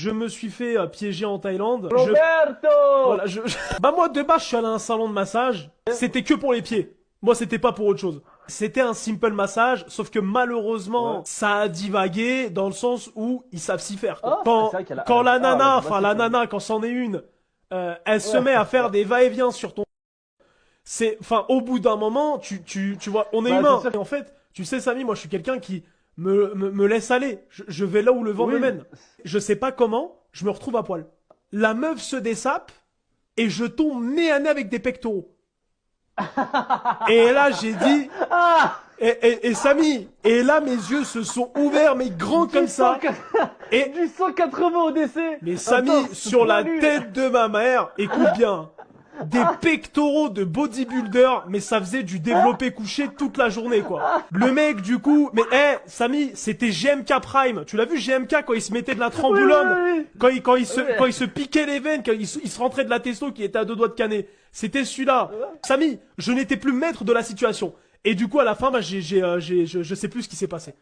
je me suis fait piéger en Thaïlande. Roberto! Voilà, bah moi, de base, je suis allé à un salon de massage. C'était que pour les pieds. Moi, c'était pas pour autre chose. C'était un simple massage, sauf que malheureusement, Ouais. ça a divagué dans le sens où ils savent s'y faire, quoi. Ah, Quand, c'est vrai qu'elle a- quand la ah, nana, ouais, enfin bah, la c'est nana, quand c'en est une, elle se Ouais. met à faire des va-et-vient sur ton... C'est, enfin, au bout d'un moment, tu vois, on est Bah, humain. c'est sûr. Et en fait, tu sais, Samy, moi, je suis quelqu'un qui me laisse aller. Je vais là où le vent me Oui. mène. Je sais pas comment, je me retrouve à poil. La meuf se dessape et je tombe nez à nez avec des pectoraux. Et là, j'ai dit, Ah! et Samy, et là, mes yeux se sont ouverts, mais grands comme ça. Et, Du 180 au décès! mais Samy, Attends, sur la poilu. tête de ma mère, écoute bien, des pectoraux de bodybuilder, mais ça faisait du développé couché toute la journée, quoi. Le mec, du coup, mais Samy, c'était GMK Prime. Tu l'as vu GMK quand il se mettait de la tremboulone, Oui, oui, oui. quand il se piquait les veines, quand il se rentrait de la testo qui était à deux doigts de caner. C'était celui-là. Samy, je n'étais plus maître de la situation. Et du coup, à la fin, bah, je sais plus ce qui s'est passé.